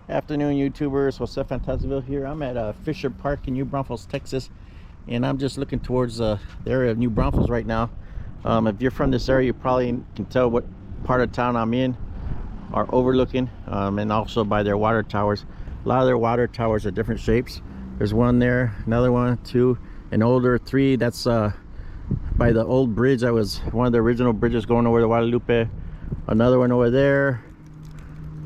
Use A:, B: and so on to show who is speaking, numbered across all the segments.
A: Afternoon, YouTubers. Jose Fantasiville here. I'm at Fischer Park in New Braunfels, Texas, and I'm just looking towards the area of New Braunfels right now. If you're from this area, you probably can tell what part of town I'm in or overlooking, and also by their water towers. A lot of their water towers are different shapes. There's one there, another one, two, an older three. That's by the old bridge that was one of the original bridges going over to Guadalupe. Another one over there,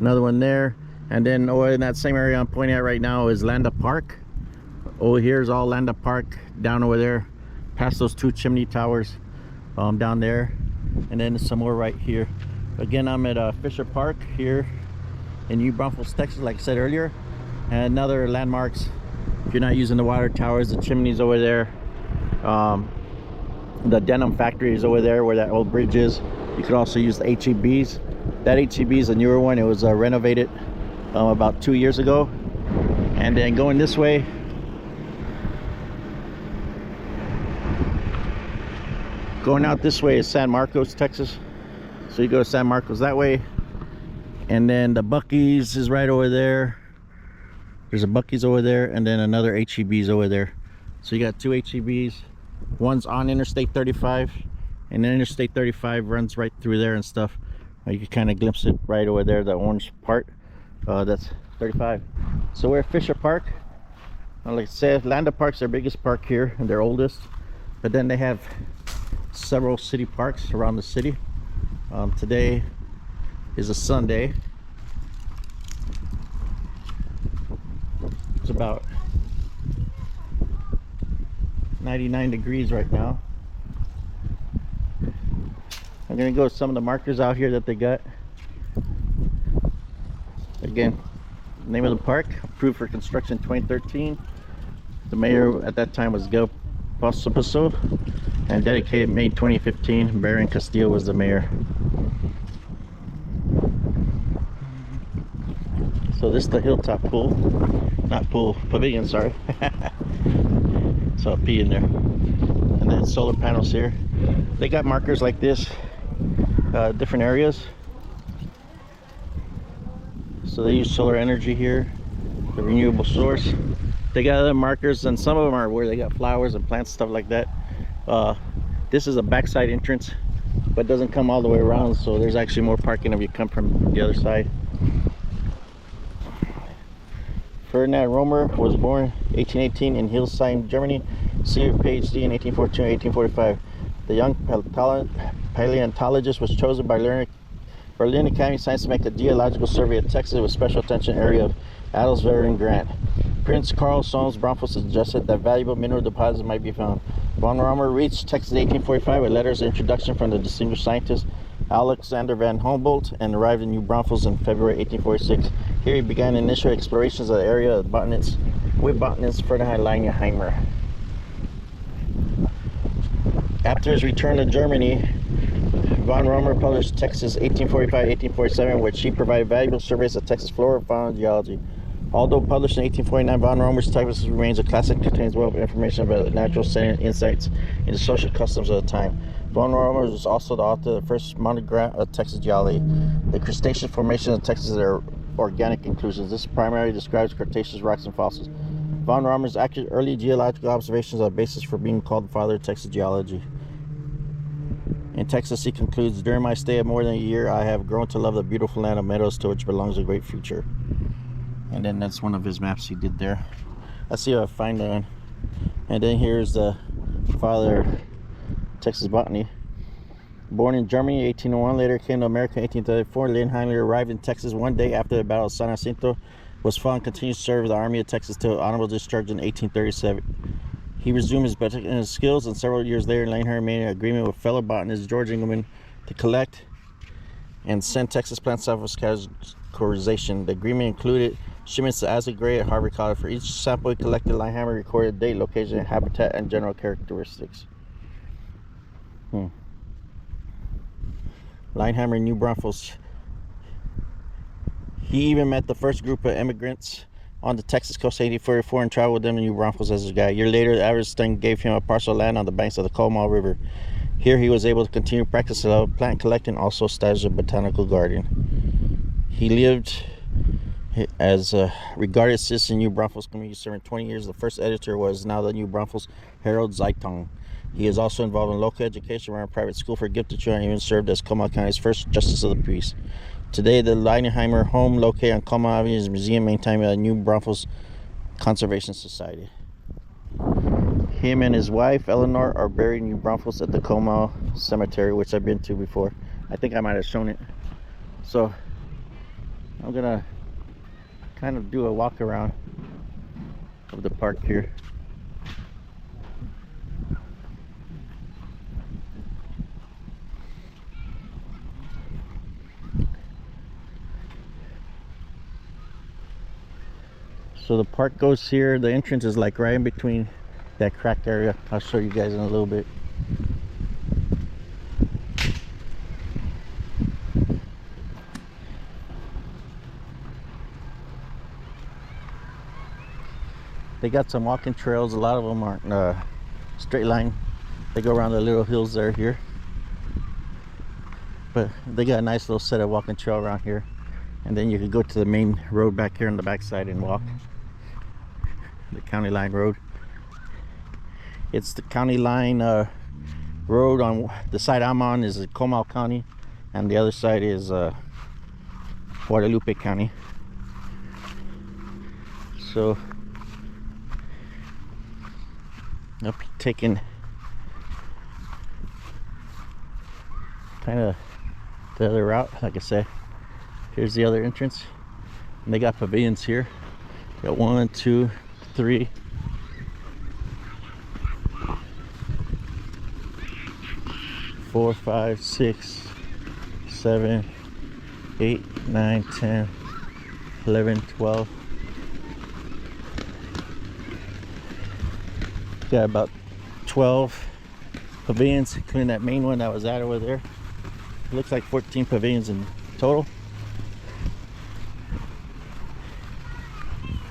A: another one there. And then over in that same area I'm pointing at right now is Landa Park. Over here is all Landa Park. Down over there past those two chimney towers, down there, and then some more right here. Again, I'm at Fischer Park here in New Braunfels, Texas, like I said earlier. And another landmarks, if you're not using the water towers, the chimneys over there, the denim factory is over there where that old bridge is. You could also use the HEBs. That HEB is a newer one. It was renovated about 2 years ago. And then going this way, going out this way is San Marcos, Texas. So you go to San Marcos that way, and then the Buc-ee's is right over there. There's a Buc-ee's over there, and then another HEB's over there. So you got two HEB's. One's on Interstate 35, and then Interstate 35 runs right through there and stuff. You can kind of glimpse it right over there, the orange part. That's 35. So we're at Fischer Park. Like I said, Landa Park's their biggest park here and their oldest, but then they have several city parks around the city. Today is a Sunday. It's about 99 degrees right now. I'm gonna go to some of the markers out here that they got. Again, name of the park, approved for construction 2013. The mayor at that time was Gil Posaposo, and dedicated May 2015. Baron Castillo was the mayor. So this is the hilltop pool, not pool, pavilion, sorry. So I'll pee in there. And then solar panels here. They got markers like this, different areas. So they use solar energy here, the renewable source. They got other markers, and some of them are where they got flowers and plants, stuff like that. This is a backside entrance, but doesn't come all the way around, so there's actually more parking if you come from the other side. Ferdinand Romer was born 1818 in Hildesheim, Germany. Senior PhD in 1842-1845. The young paleontologist was chosen by Berlin Academy of Science to make a geological survey of Texas with special attention area of Adelsweiler and Grant. Prince Karl Sohns Braunfels suggested that valuable mineral deposits might be found. Von Romer reached Texas in 1845 with letters of introduction from the distinguished scientist Alexander van Humboldt, and arrived in New Braunfels in February 1846. Here he began initial explorations of the area with botanist Ferdinand Langenheimer. After his return to Germany, Von Romer published Texas 1845-1847, which he provided valuable surveys of Texas flora, fauna, and geology. Although published in 1849, Von Romer's Texas remains a classic, contains wealth of information about the natural setting and insights into social customs of the time. Von Romer was also the author of the first monograph of Texas geology. The Cretaceous formation of Texas are organic inclusions. This primarily describes Cretaceous rocks and fossils. Von Romer's accurate early geological observations are the basis for being called the father of Texas geology. In Texas, he concludes, during my stay of more than a year, I have grown to love the beautiful land of meadows to which belongs a great future. And then that's one of his maps he did there. Let's see if I find that one. And then here's the father of Texas botany. Born in Germany in 1801, later came to America in 1834. Langenheimer arrived in Texas one day after the Battle of San Jacinto was fought and continued to serve the Army of Texas till honorable discharge in 1837. He resumed his botanical skills, and several years later, Langenheimer made an agreement with fellow botanist George Engelmann to collect and send Texas plants south for categorization. The agreement included shipments to Isaac Gray at Harvard College. For each sample he collected, Langenheimer recorded date, location, habitat, and general characteristics. Langenheimer, New Braunfels. He even met the first group of immigrants on the Texas coast in 1844 and traveled with them to New Braunfels as his guide. A year later, the Everesting gave him a parcel of land on the banks of the Colmall River. Here he was able to continue practice of plant collecting, also established a botanical garden. He lived As a regarded citizen, New Braunfels community serving 20 years. The first editor was now the New Braunfels Herald Zeitung. He is also involved in local education, ran a private school for gifted children, and even served as Comal County's first Justice of the Peace. Today, the Leidenheimer home, located on Comal Avenue, is a museum maintained by the New Braunfels Conservation Society. Him and his wife, Eleanor, are buried in New Braunfels at the Comal Cemetery, which I've been to before. I think I might have shown it. So, I'm gonna kind of do a walk around of the park here. So the park goes here. The entrance is like right in between that cracked area. I'll show you guys in a little bit. They got some walking trails. A lot of them aren't straight line. They go around the little hills there here. But they got a nice little set of walking trail around here. And then you could go to the main road back here on the backside and walk. The county line road. It's the county line road. On the side I'm on is Comal County, and the other side is Guadalupe County. So I'll be taking kind of the other route. Like I said, here's the other entrance, and they got pavilions here. Got 1, 2, 3, 4, 5, 6, 7, 8, 9, 10, 11, 12. Got about 12 pavilions, including that main one that was out over there. It looks like 14 pavilions in total.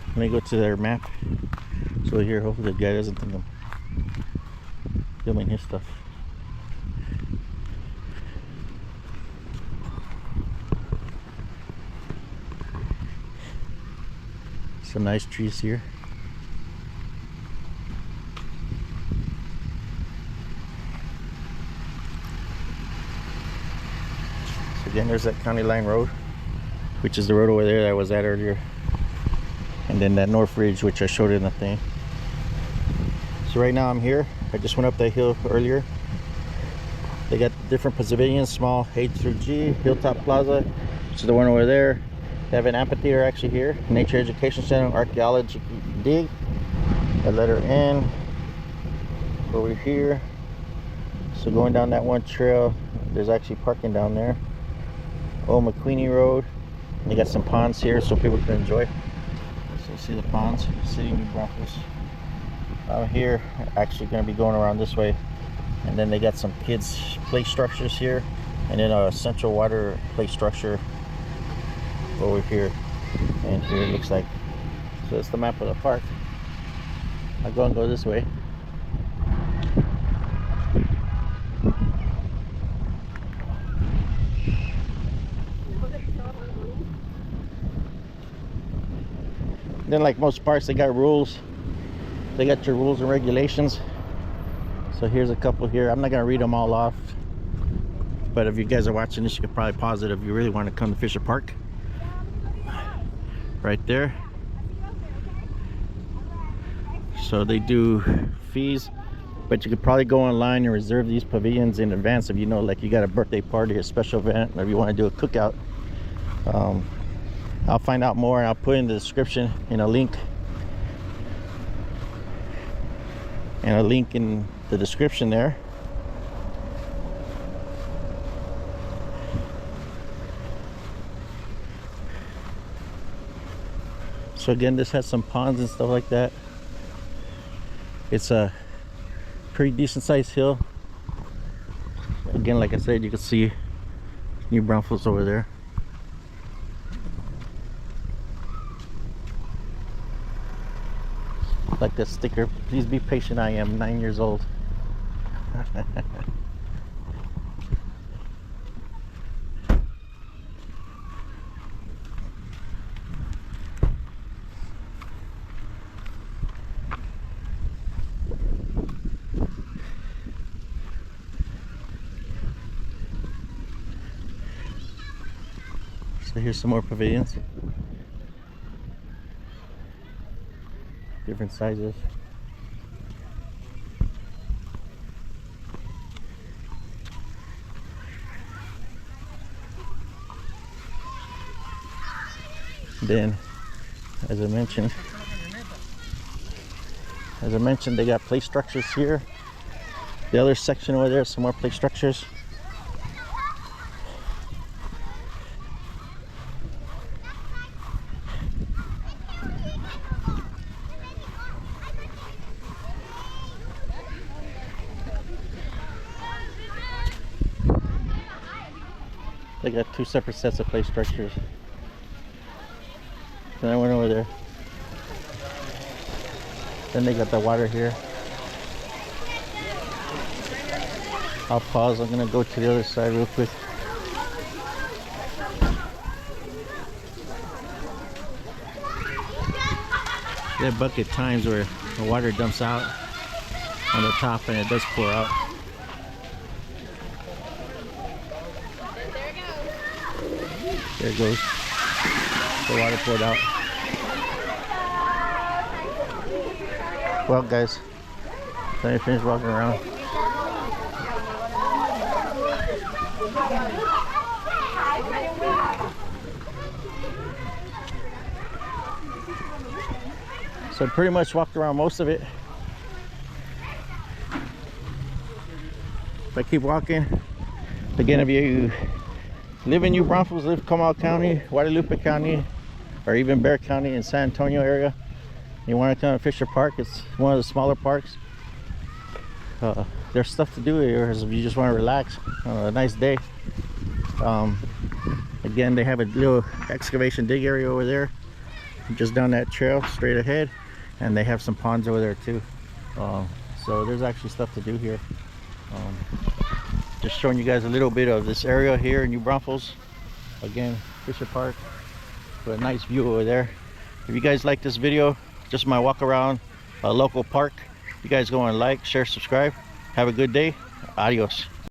A: Let me go to their map. So here, hopefully the guy doesn't think I'm filming his stuff. Some nice trees here. So again, there's that county line road, which is the road over there that I was at earlier. And then that North Ridge, which I showed in the thing. So right now I'm here. I just went up that hill earlier. They got different pavilions, small A through G, Hilltop Plaza, which is the one over there. They have an amphitheater actually here, Nature Education Center, Archaeology Dig, a letter N over here. So going down that one trail, there's actually parking down there. Old McQueenie Road. They got some ponds here so people can enjoy. So see the ponds, City of New Braunfels. Out here, actually going to be going around this way, and then they got some kids play structures here, and then a central water play structure over here. And here it looks like, so it's the map of the park. I'll go this way. Then, like most parks, they got rules. They got your rules and regulations. So here's a couple here. I'm not gonna read them all off, but if you guys are watching this, you can probably pause it if you really want to come to Fisher Park. Right there. So they do fees, but you could probably go online and reserve these pavilions in advance if you know, like you got a birthday party, a special event, or if you want to do a cookout. I'll find out more and I'll put in the description in a link. And a link in the description there. So again, this has some ponds and stuff like that. It's a pretty decent sized hill. Again, like I said, you can see New Braunfels over there. Like the sticker, please be patient, I am 9 years old. So here's some more pavilions. Different sizes. Then, as I mentioned, they got play structures here. The other section over there, some more play structures. They got two separate sets of play structures. Then I went over there. Then they got the water here. I'll pause. I'm gonna go to the other side real quick. There are bucket times where the water dumps out on the top and it does pour out. There it goes. The water poured out. Well, guys, let me finish walking around. So I pretty much walked around most of it. If I keep walking, again, if you live in New Braunfels, live in Comal County, Guadalupe County, or even Bexar County in San Antonio area, you want to come to Fischer Park, it's one of the smaller parks. There's stuff to do here if you just want to relax on a nice day. Again, they have a little excavation dig area over there, just down that trail straight ahead, and they have some ponds over there too. So there's actually stuff to do here. Just showing you guys a little bit of this area here in New Braunfels. Again, Fischer Park, with a nice view over there. If you guys like this video, just my walk around a local park, you guys go and like, share, subscribe. Have a good day. Adios.